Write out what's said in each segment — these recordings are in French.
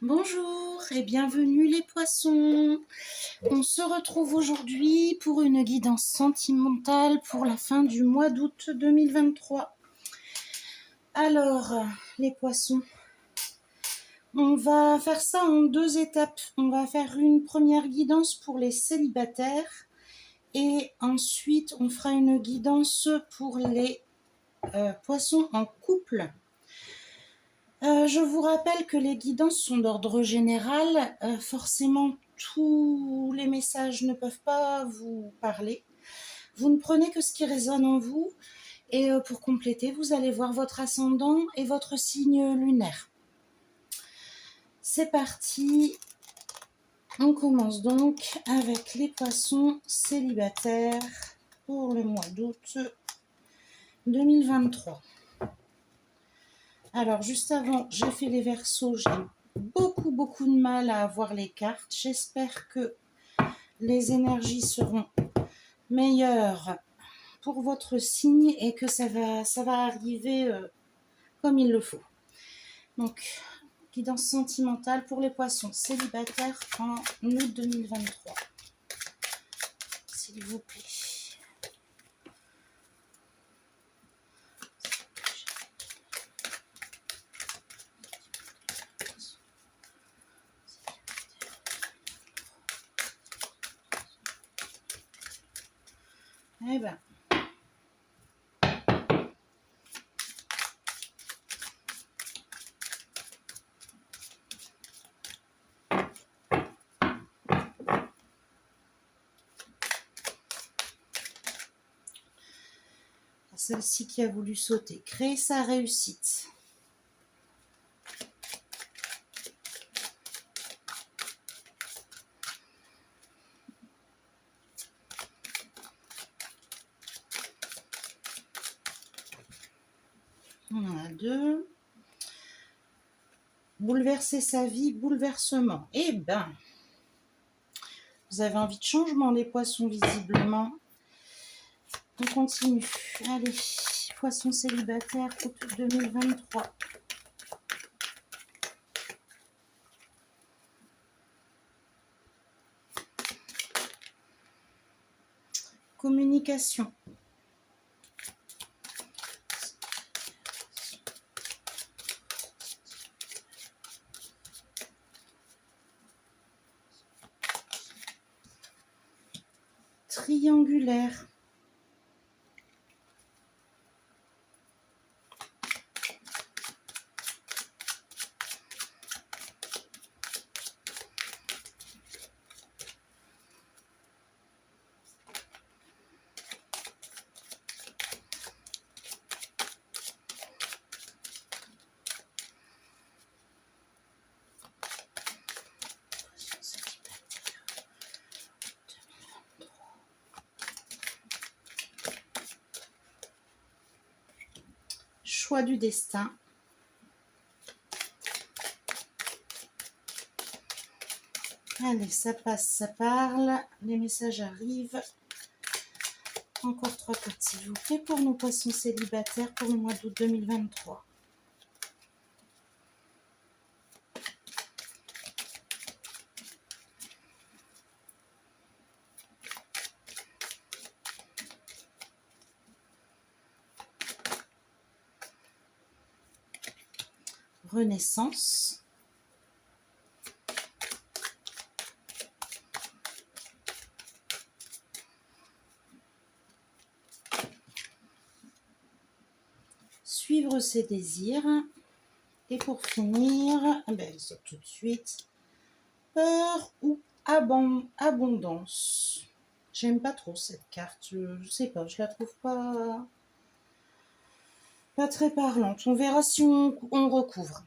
Bonjour et bienvenue les poissons. On se retrouve aujourd'hui pour une guidance sentimentale pour la fin du mois d'août 2023. Alors, les poissons, on va faire ça en deux étapes. On va faire une première guidance pour les célibataires et ensuite on fera une guidance pour les poissons en couple. Je vous rappelle que les guidances sont d'ordre général. Forcément, tous les messages ne peuvent pas vous parler. Vous ne prenez que ce qui résonne en vous. Et pour compléter, vous allez voir votre ascendant et votre signe lunaire. C'est parti. On commence donc avec les poissons célibataires pour le mois d'août 2023. Alors, juste avant, j'ai fait les versos, j'ai beaucoup de mal à avoir les cartes. J'espère que les énergies seront meilleures pour votre signe et que ça va arriver comme il le faut. Donc, guidance sentimentale pour les poissons célibataires en août 2023. S'il vous plaît. Eh ben. Celle-ci qui a voulu sauter, créer sa réussite. On en a deux. Bouleverser sa vie, bouleversement. Eh ben, vous avez envie de changement, les poissons, visiblement. On continue. Allez, poissons célibataires, août 2023. Communication. Triangulaire. Choix du destin. Allez, ça passe, ça parle. Les messages arrivent. Encore 3 cartes, s'il vous plaît, pour nos poissons célibataires pour le mois d'août 2023. Renaissance. Suivre ses désirs. Et pour finir, c'est tout de suite, peur ou abondance. J'aime pas trop cette carte, je sais pas, je la trouve pas très parlante. On verra si on recouvre.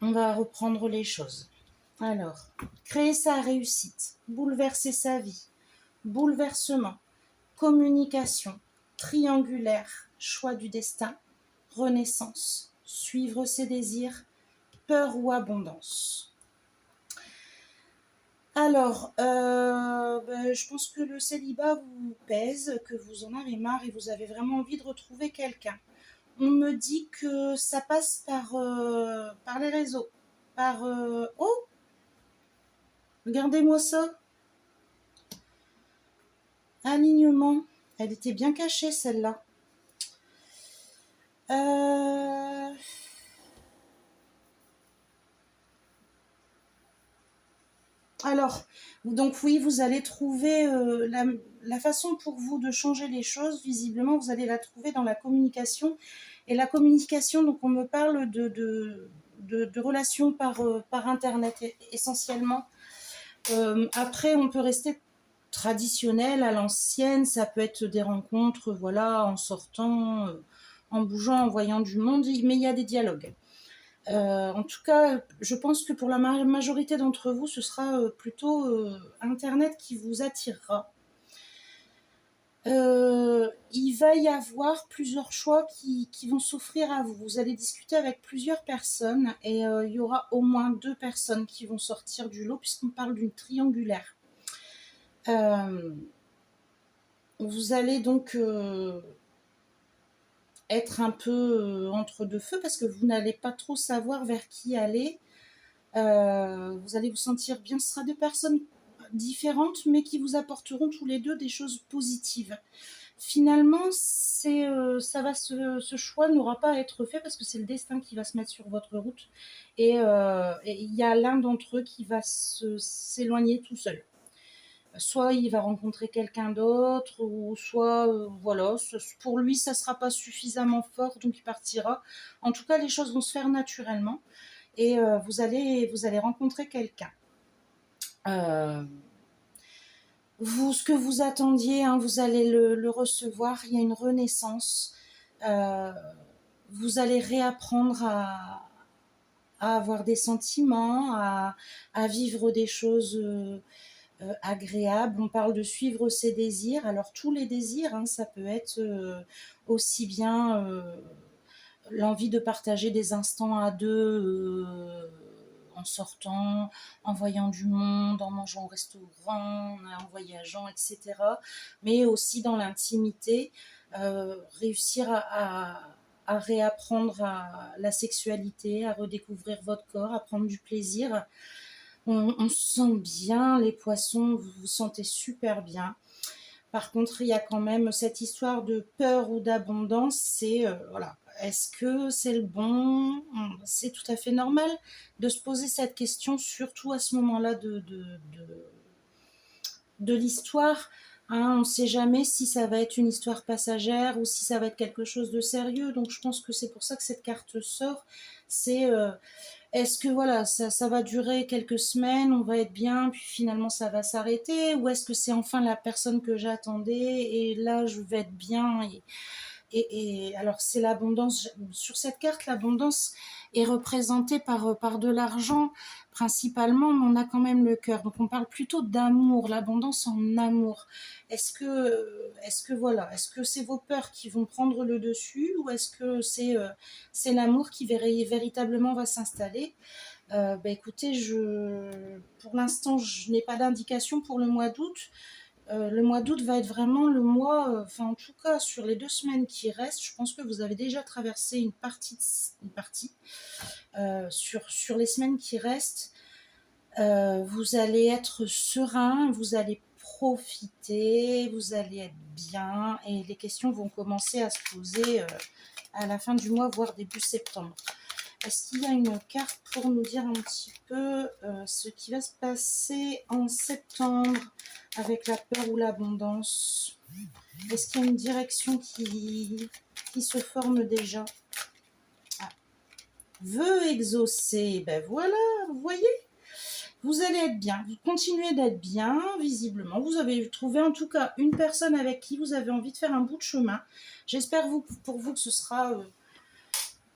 On va reprendre les choses. Alors, créer sa réussite, bouleverser sa vie, bouleversement, communication, triangulaire, choix du destin, renaissance, suivre ses désirs, peur ou abondance. Alors, je pense que le célibat vous pèse, que vous en avez marre et vous avez vraiment envie de retrouver quelqu'un. On me dit que ça passe par les réseaux. par... Oh, regardez-moi ça. Alignement. Elle était bien cachée, celle-là. Alors, donc oui, vous allez trouver la façon pour vous de changer les choses. Visiblement, vous allez la trouver dans la communication. Et la communication, donc on me parle de relations par Internet essentiellement. Après, on peut rester traditionnel à l'ancienne. Ça peut être des rencontres, voilà, en sortant, en bougeant, en voyant du monde. Mais il y a des dialogues. En tout cas, je pense que pour la majorité d'entre vous, ce sera plutôt Internet qui vous attirera. Il va y avoir plusieurs choix qui vont s'offrir à vous. Vous allez discuter avec plusieurs personnes et il y aura au moins 2 personnes qui vont sortir du lot puisqu'on parle d'une triangulaire. Vous allez donc être un peu entre deux feux parce que vous n'allez pas trop savoir vers qui aller. Vous allez vous sentir bien. Ce sera 2 personnes différentes mais qui vous apporteront tous les 2 des choses positives. Finalement, ça va ce choix n'aura pas à être fait parce que c'est le destin qui va se mettre sur votre route et il y a l'un d'entre eux qui va s'éloigner tout seul. Soit il va rencontrer quelqu'un d'autre, ou soit, voilà, pour lui, ça ne sera pas suffisamment fort, donc il partira. En tout cas, les choses vont se faire naturellement et vous allez rencontrer quelqu'un. Ce que vous attendiez, hein, vous allez le recevoir. Il y a une renaissance. Vous allez réapprendre à avoir des sentiments, à vivre des choses agréable. On parle de suivre ses désirs. Alors tous les désirs, hein, ça peut être aussi bien l'envie de partager des instants à deux en sortant, en voyant du monde, en mangeant au restaurant, en voyageant, etc. Mais aussi dans l'intimité, réussir à réapprendre la sexualité, à redécouvrir votre corps, à prendre du plaisir. On se sent bien, les poissons, vous vous sentez super bien. Par contre, il y a quand même cette histoire de peur ou d'abondance, c'est, voilà, est-ce que c'est le bon? C'est tout à fait normal de se poser cette question, surtout à ce moment-là de l'histoire. Hein, on ne sait jamais si ça va être une histoire passagère ou si ça va être quelque chose de sérieux. Donc je pense que c'est pour ça que cette carte sort. C'est est-ce que voilà, ça va durer quelques semaines, on va être bien, puis finalement ça va s'arrêter, ou est-ce que c'est enfin la personne que j'attendais et là je vais être bien et alors c'est l'abondance. Sur cette carte, l'abondance est représentée par de l'argent principalement, mais on a quand même le cœur. Donc on parle plutôt d'amour, l'abondance en amour. Est-ce que voilà, est-ce que c'est vos peurs qui vont prendre le dessus ou est-ce que c'est l'amour qui véritablement va s'installer? Écoutez, pour l'instant, je n'ai pas d'indication pour le mois d'août. Le mois d'août va être vraiment le mois, enfin en tout cas sur les 2 semaines qui restent, je pense que vous avez déjà traversé une partie sur les semaines qui restent. Vous allez être serein, vous allez profiter, vous allez être bien et les questions vont commencer à se poser à la fin du mois, voire début septembre. Est-ce qu'il y a une carte pour nous dire un petit peu ce qui va se passer en septembre avec la peur ou l'abondance? Est-ce qu'il y a une direction qui se forme déjà? Vœux exaucés, ben voilà, vous voyez, vous allez être bien, vous continuez d'être bien, visiblement. Vous avez trouvé en tout cas une personne avec qui vous avez envie de faire un bout de chemin. J'espère pour vous que ce sera...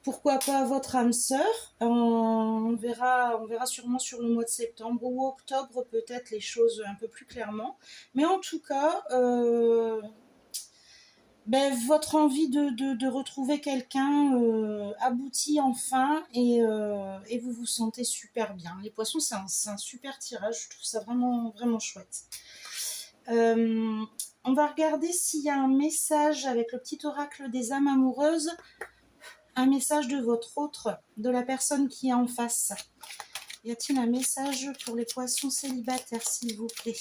pourquoi pas votre âme sœur. On verra sûrement sur le mois de septembre ou octobre peut-être les choses un peu plus clairement. Mais en tout cas, votre envie de retrouver quelqu'un aboutit enfin et vous vous sentez super bien. Les poissons, c'est un super tirage. Je trouve ça vraiment, vraiment chouette. On va regarder s'il y a un message avec le petit oracle des âmes amoureuses. Un message de votre autre, de la personne qui est en face. Y a-t-il un message pour les poissons célibataires, s'il vous plaît?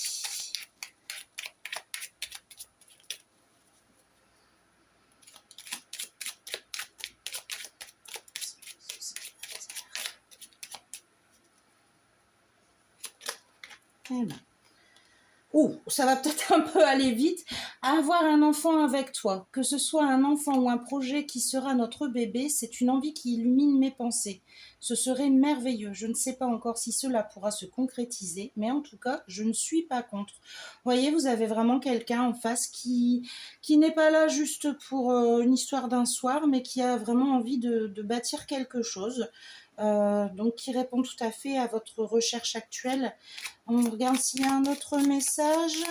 Eh ben. Oh, ça va peut-être un peu aller vite. Avoir un enfant avec toi, que ce soit un enfant ou un projet qui sera notre bébé, c'est une envie qui illumine mes pensées. Ce serait merveilleux. Je ne sais pas encore si cela pourra se concrétiser, mais en tout cas, je ne suis pas contre. Vous voyez, vous avez vraiment quelqu'un en face qui n'est pas là juste pour une histoire d'un soir, mais qui a vraiment envie de bâtir quelque chose. Donc qui répond tout à fait à votre recherche actuelle. On regarde s'il y a un autre message.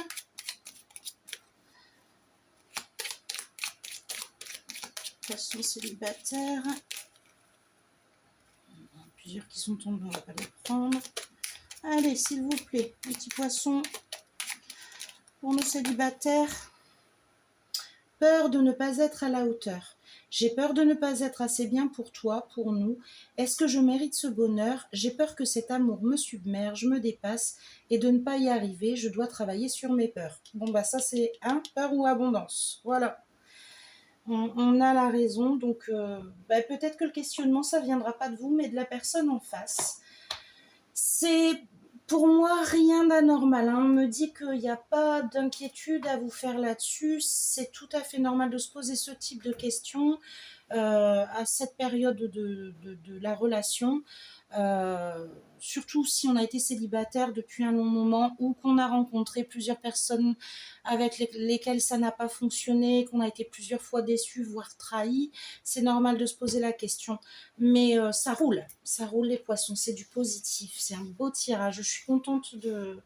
Poisson célibataire. Il y en a plusieurs qui sont tombés, on va pas les prendre. Allez, s'il vous plaît, petit poisson pour nos célibataires. Peur de ne pas être à la hauteur. J'ai peur de ne pas être assez bien pour toi, pour nous. Est-ce que je mérite ce bonheur? J'ai peur que cet amour me submerge, me dépasse, et de ne pas y arriver, je dois travailler sur mes peurs. Bon, bah ça c'est peur ou abondance. Voilà. On a la raison, donc peut-être que le questionnement, ça viendra pas de vous, mais de la personne en face. C'est pour moi rien d'anormal. On me dit qu'il n'y a pas d'inquiétude à vous faire là-dessus. C'est tout à fait normal de se poser ce type de questions à cette période de la relation. Surtout si on a été célibataire depuis un long moment ou qu'on a rencontré plusieurs personnes avec lesquelles ça n'a pas fonctionné, qu'on a été plusieurs fois déçu, voire trahi, c'est normal de se poser la question. Mais ça roule les poissons, c'est du positif, c'est un beau tirage. Je suis contente de...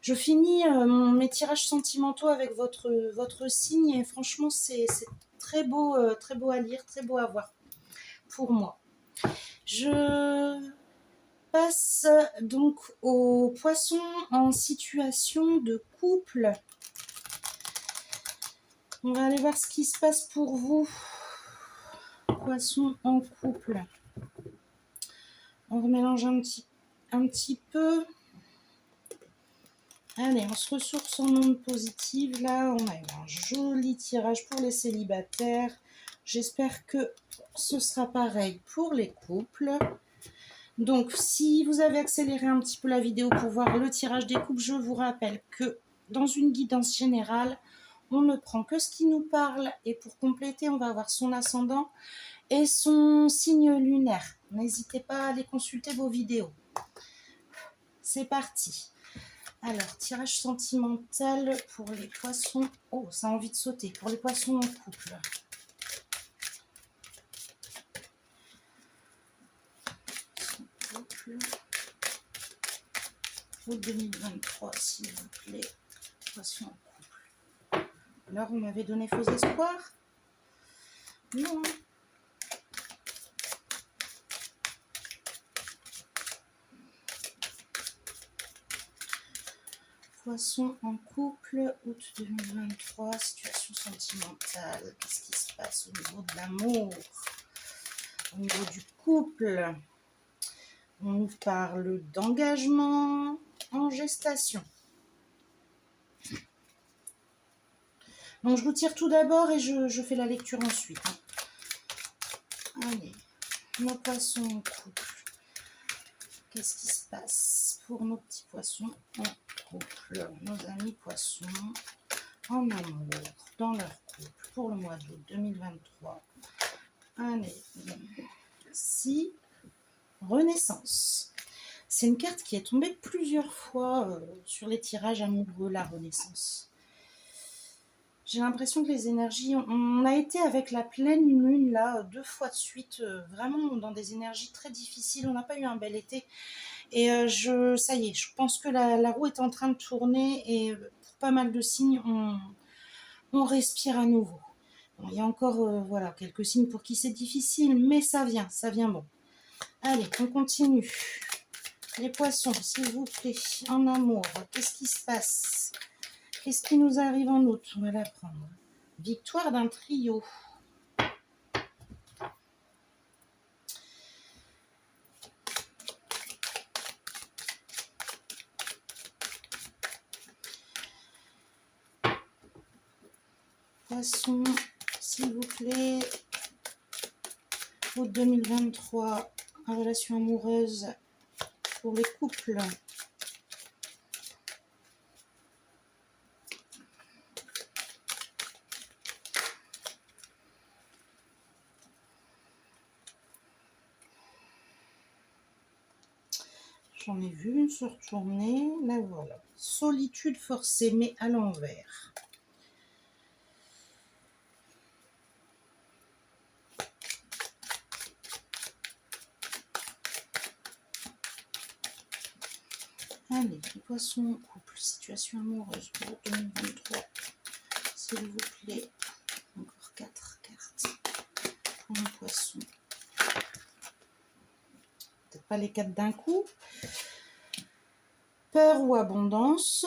Je finis mes tirages sentimentaux avec votre signe et franchement c'est très beau à lire, très beau à voir pour moi. Je passe donc aux poissons en situation de couple. On va aller voir ce qui se passe pour vous. Poissons en couple. On remélange un petit peu. Allez, on se ressource en ondes positives. Là, on a eu un joli tirage pour les célibataires. J'espère que ce sera pareil pour les couples. Donc, si vous avez accéléré un petit peu la vidéo pour voir le tirage des couples, je vous rappelle que dans une guidance générale, on ne prend que ce qui nous parle. Et pour compléter, on va avoir son ascendant et son signe lunaire. N'hésitez pas à aller consulter vos vidéos. C'est parti. Alors, tirage sentimental pour les poissons. Oh, ça a envie de sauter. Pour les poissons en couple. Pour 2023, s'il vous plaît. Poissons en couple. Alors, on m'avait donné faux espoir? Non. Poisson en couple, août 2023, situation sentimentale. Qu'est-ce qui se passe au niveau de l'amour? Au niveau du couple, on nous parle d'engagement en gestation. Donc je vous tire tout d'abord et je fais la lecture ensuite. Allez, nos poissons en couple. Qu'est-ce qui se passe pour nos petits poissons en couple? Nos amis poissons en amour, dans leur couple, pour le mois d'août 2023. Allez, si Renaissance. C'est une carte qui est tombée plusieurs fois sur les tirages amoureux, la Renaissance. J'ai l'impression que les énergies... On a été avec la pleine lune, là, 2 fois de suite, vraiment dans des énergies très difficiles. On n'a pas eu un bel été. Et ça y est, je pense que la roue est en train de tourner et pour pas mal de signes, on respire à nouveau. Bon, il y a encore voilà, quelques signes pour qui c'est difficile, mais ça vient bon. Allez, on continue. Les poissons, s'il vous plaît, en amour, qu'est-ce qui se passe? Qu'est-ce qui nous arrive en août? On va la prendre. Victoire d'un trio. poissons, s'il vous plaît. Août 2023, relation amoureuse pour les couples. J'en ai vu une se retourner. Là, voilà. Solitude forcée, mais à l'envers. Allez, les poissons, couple, situation amoureuse pour 2023. S'il vous plaît. Encore 4 cartes pour les poissons. Peut-être pas les 4 d'un coup. Peur ou abondance.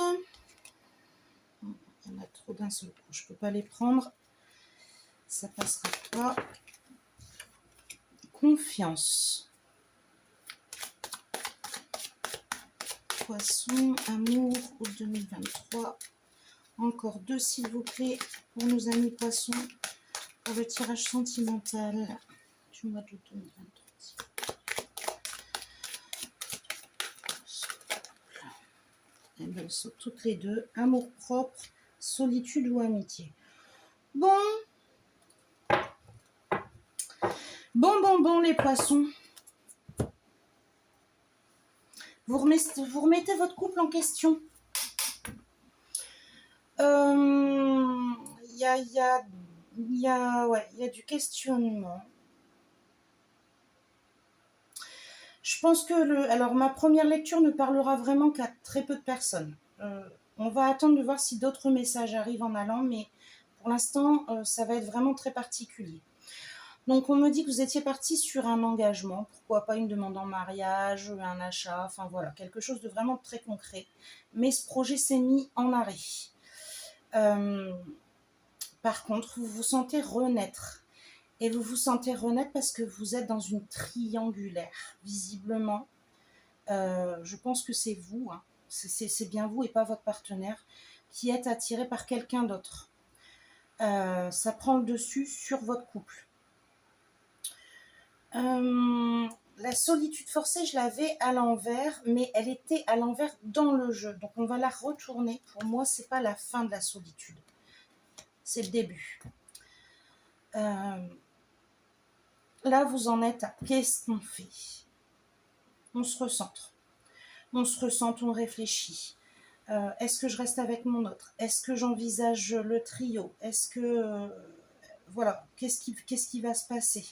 Il y en a trop d'un seul coup. Je ne peux pas les prendre. Ça passera pas. Confiance. Poisson, amour, août 2023. Encore 2 s'il vous plaît pour nos amis poissons. Pour le tirage sentimental du mois d'août 2023. Et bien, elles sont toutes les deux. Amour propre, solitude ou amitié. Bon, les poissons. Vous remettez votre couple en question. Il y a du questionnement. Je pense que alors ma première lecture ne parlera vraiment qu'à très peu de personnes. On va attendre de voir si d'autres messages arrivent en allant, mais pour l'instant, ça va être vraiment très particulier. Donc on me dit que vous étiez parti sur un engagement, pourquoi pas une demande en mariage, un achat, enfin voilà, quelque chose de vraiment très concret. Mais ce projet s'est mis en arrêt. Par contre, vous vous sentez renaître. Et vous vous sentez renaître parce que vous êtes dans une triangulaire, visiblement. Je pense que c'est vous, hein. C'est bien vous et pas votre partenaire, qui êtes attiré par quelqu'un d'autre. Ça prend le dessus sur votre couple. La solitude forcée, je l'avais à l'envers, mais elle était à l'envers dans le jeu. Donc on va la retourner. Pour moi, c'est pas la fin de la solitude. C'est le début. Là, vous en êtes à qu'est-ce qu'on fait? On se recentre. On se recentre, on réfléchit. Est-ce que je reste avec mon autre? Est-ce que j'envisage le trio? Est-ce que... voilà, qu'est-ce qui va se passer?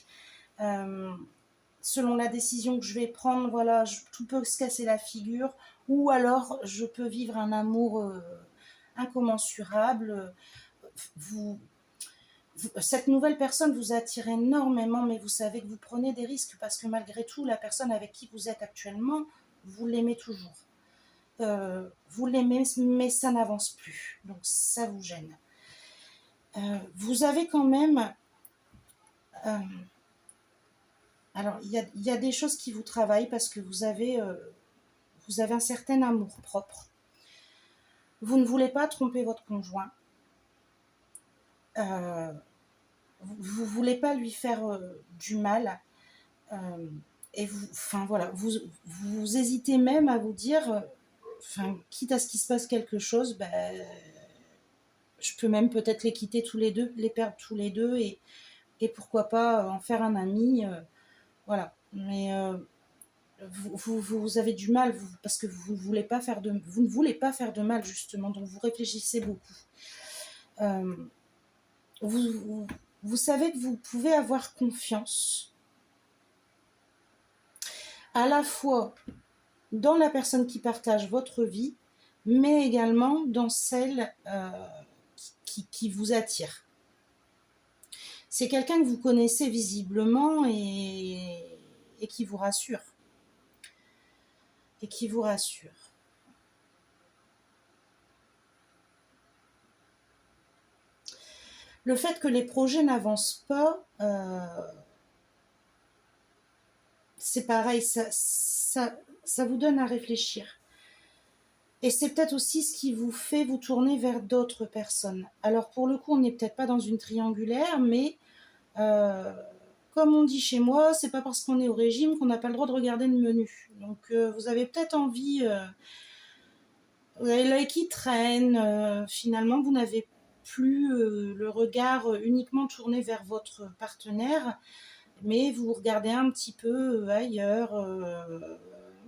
Selon la décision que je vais prendre, voilà, tout peut se casser la figure, ou alors je peux vivre un amour incommensurable. Cette nouvelle personne vous attire énormément, mais vous savez que vous prenez des risques parce que malgré tout, la personne avec qui vous êtes actuellement, vous l'aimez toujours. Vous l'aimez, mais ça n'avance plus, donc ça vous gêne. Vous avez quand même... alors, il y a des choses qui vous travaillent parce que vous avez un certain amour propre. Vous ne voulez pas tromper votre conjoint. Vous ne voulez pas lui faire du mal. Et vous hésitez même à vous dire, quitte à ce qu'il se passe quelque chose, je peux même peut-être les quitter tous les deux, les perdre tous les deux et pourquoi pas en faire un ami. Voilà. Mais vous avez du mal parce que vous ne voulez pas faire de mal justement, donc vous réfléchissez beaucoup. Vous savez que vous pouvez avoir confiance à la fois dans la personne qui partage votre vie, mais également dans celle qui vous attire. C'est quelqu'un que vous connaissez visiblement et qui vous rassure. Et qui vous rassure. Le fait que les projets n'avancent pas, c'est pareil, ça vous donne à réfléchir. Et c'est peut-être aussi ce qui vous fait vous tourner vers d'autres personnes. Alors pour le coup, on n'est peut-être pas dans une triangulaire, mais comme on dit chez moi, c'est pas parce qu'on est au régime qu'on n'a pas le droit de regarder le menu. Donc vous avez peut-être envie, vous avez l'œil qui traîne, finalement vous n'avez plus le regard uniquement tourné vers votre partenaire, mais vous regardez un petit peu ailleurs.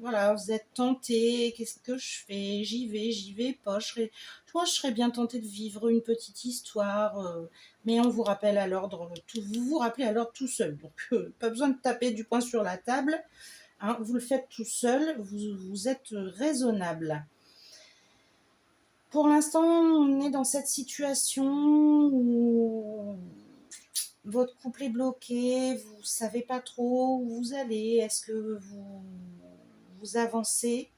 Voilà, vous êtes tenté, qu'est-ce que je fais? J'y vais pas. Moi, je serais bien tentée de vivre une petite histoire, mais on vous rappelle à l'ordre, vous vous rappelez à l'ordre tout seul. Donc, pas besoin de taper du poing sur la table. Hein, vous le faites tout seul, vous êtes raisonnable. Pour l'instant, on est dans cette situation où votre couple est bloqué, vous savez pas trop où vous allez, est-ce que vous avancez?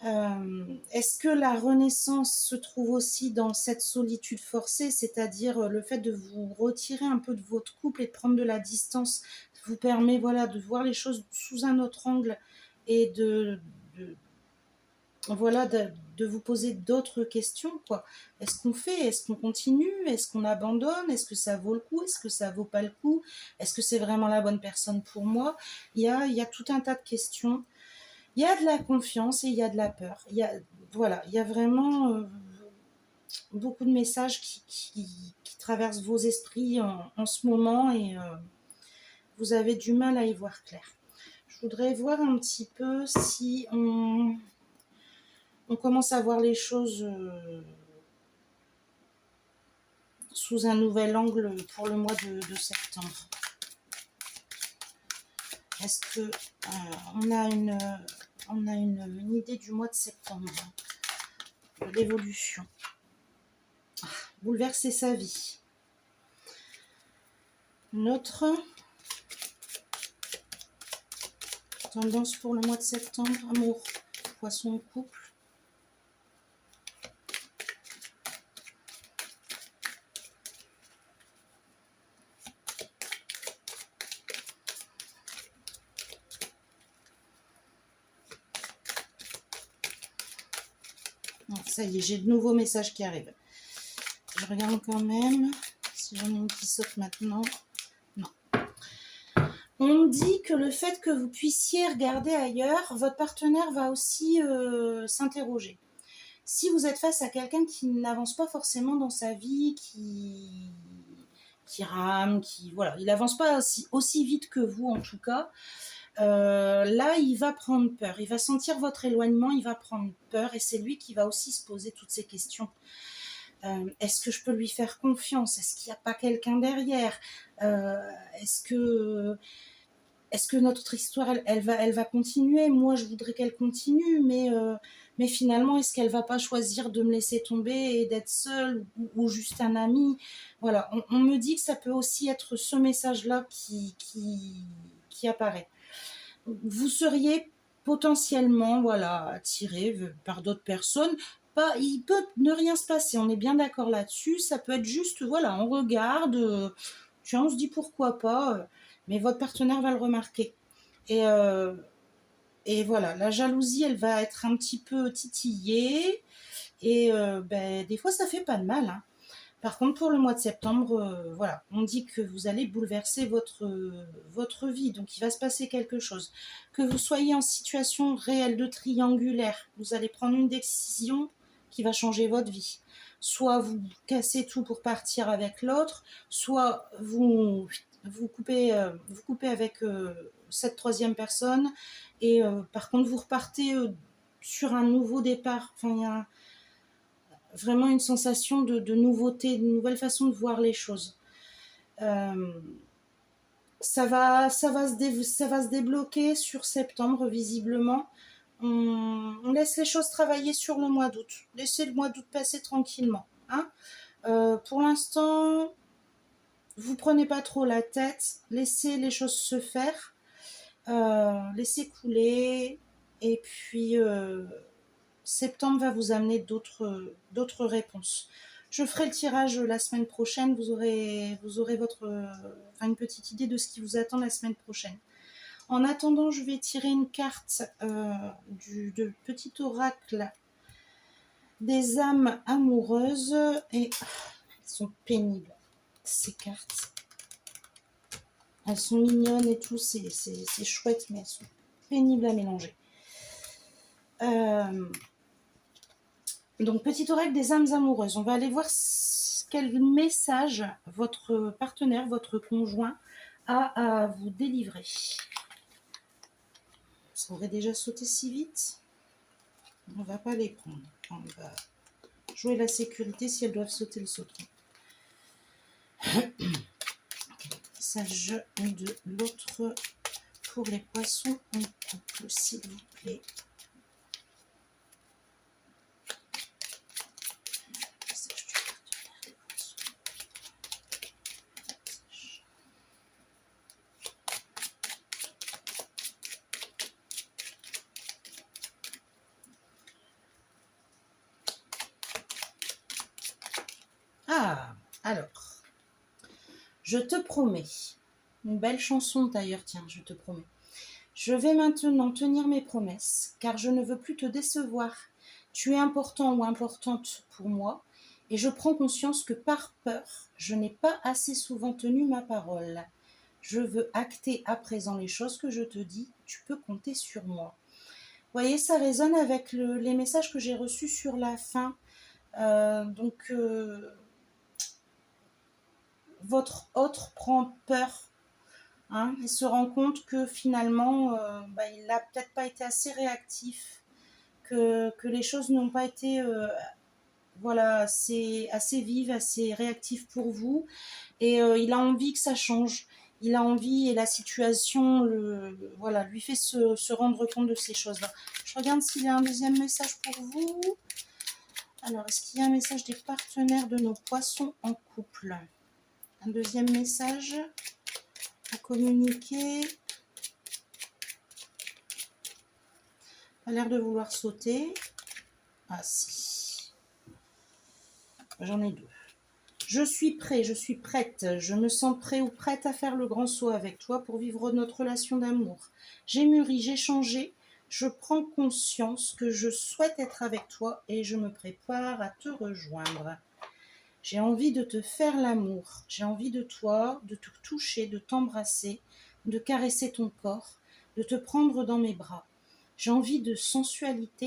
Est-ce que la renaissance se trouve aussi dans cette solitude forcée, c'est-à-dire le fait de vous retirer un peu de votre couple et de prendre de la distance vous permet voilà, de voir les choses sous un autre angle et voilà, de vous poser d'autres questions, quoi. Est-ce qu'on fait? Est-ce qu'on continue? Est-ce qu'on abandonne? Est-ce que ça vaut le coup? Est-ce que ça vaut pas le coup? Est-ce que c'est vraiment la bonne personne pour moi? Il y a tout un tas de questions. Il y a de la confiance et il y a de la peur. Voilà, il y a vraiment beaucoup de messages qui traversent vos esprits en ce moment et vous avez du mal à y voir clair. Je voudrais voir un petit peu si on commence à voir les choses sous un nouvel angle pour le mois de septembre. Est-ce que on a une idée du mois de septembre, de l'évolution? Bouleverser sa vie. Notre tendance pour le mois de septembre, amour, poisson, couple. Ça y est, j'ai de nouveaux messages qui arrivent. Je regarde quand même si j'en ai une qui saute maintenant. Non. On dit que le fait que vous puissiez regarder ailleurs, votre partenaire va aussi s'interroger. Si vous êtes face à quelqu'un qui n'avance pas forcément dans sa vie, qui rame, voilà, il n'avance pas aussi vite que vous en tout cas, là, il va prendre peur. Il va sentir votre éloignement, il va prendre peur et c'est lui qui va aussi se poser toutes ces questions. Est-ce que je peux lui faire confiance? Est-ce qu'il n'y a pas quelqu'un derrière? Est-ce que notre histoire, elle va continuer? Moi, je voudrais qu'elle continue, mais finalement, est-ce qu'elle va pas choisir de me laisser tomber et d'être seule ou juste un ami? Voilà, on me dit que ça peut aussi être ce message-là qui apparaît. Vous seriez potentiellement voilà, attiré par d'autres personnes. Il peut ne rien se passer, on est bien d'accord là-dessus. Ça peut être juste, voilà, on regarde, tiens, on se dit pourquoi pas, mais votre partenaire va le remarquer. Et voilà, la jalousie, elle va être un petit peu titillée. Et des fois, ça fait pas de mal. Hein. Par contre, pour le mois de septembre, voilà, on dit que vous allez bouleverser votre vie, donc il va se passer quelque chose. Que vous soyez en situation réelle de triangulaire, vous allez prendre une décision qui va changer votre vie. Soit vous cassez tout pour partir avec l'autre, soit vous coupez avec cette troisième personne, et par contre vous repartez sur un nouveau départ. Enfin, il y a vraiment une sensation de nouveauté, de nouvelle façon de voir les choses. Ça va se débloquer sur septembre, visiblement. On laisse les choses travailler sur le mois d'août. Laissez le mois d'août passer tranquillement. Hein. Pour l'instant, vous prenez pas trop la tête. Laissez les choses se faire. Laissez couler. Et puis... septembre va vous amener d'autres réponses. Je ferai le tirage la semaine prochaine. Vous aurez une petite idée de ce qui vous attend la semaine prochaine. En attendant, je vais tirer une carte de petit oracle des âmes amoureuses. Et elles sont pénibles, ces cartes. Elles sont mignonnes et tout, c'est chouette, mais elles sont pénibles à mélanger. Donc, petit oracle des âmes amoureuses. On va aller voir quel message votre partenaire, votre conjoint a à vous délivrer. Ça aurait déjà sauté si vite. On ne va pas les prendre. On va jouer la sécurité. Si elles doivent sauter, elles sauteront. Message de l'autre pour les poissons en couple, s'il vous plaît. Ah, alors, je te promets, une belle chanson d'ailleurs, tiens, je te promets. Je vais maintenant tenir mes promesses, car je ne veux plus te décevoir. Tu es important ou importante pour moi, et je prends conscience que par peur, je n'ai pas assez souvent tenu ma parole. Je veux acter à présent les choses que je te dis, tu peux compter sur moi. Vous voyez, ça résonne avec les messages que j'ai reçus sur la fin. Votre autre prend peur. Il se rend compte que finalement, il n'a peut-être pas été assez réactif, que les choses n'ont pas été assez vives, assez réactives pour vous. Et il a envie que ça change. Il a envie et la situation lui fait se rendre compte de ces choses-là. Je regarde s'il y a un deuxième message pour vous. Alors, est-ce qu'il y a un message des partenaires de nos poissons en couple? Un deuxième message à communiquer. A l'air de vouloir sauter. Ah si. J'en ai deux. Je suis prêt, je suis prête. Je me sens prêt ou prête à faire le grand saut avec toi pour vivre notre relation d'amour. J'ai mûri, j'ai changé. Je prends conscience que je souhaite être avec toi et je me prépare à te rejoindre. J'ai envie de te faire l'amour. J'ai envie de toi, de te toucher, de t'embrasser, de caresser ton corps, de te prendre dans mes bras. J'ai envie de sensualité,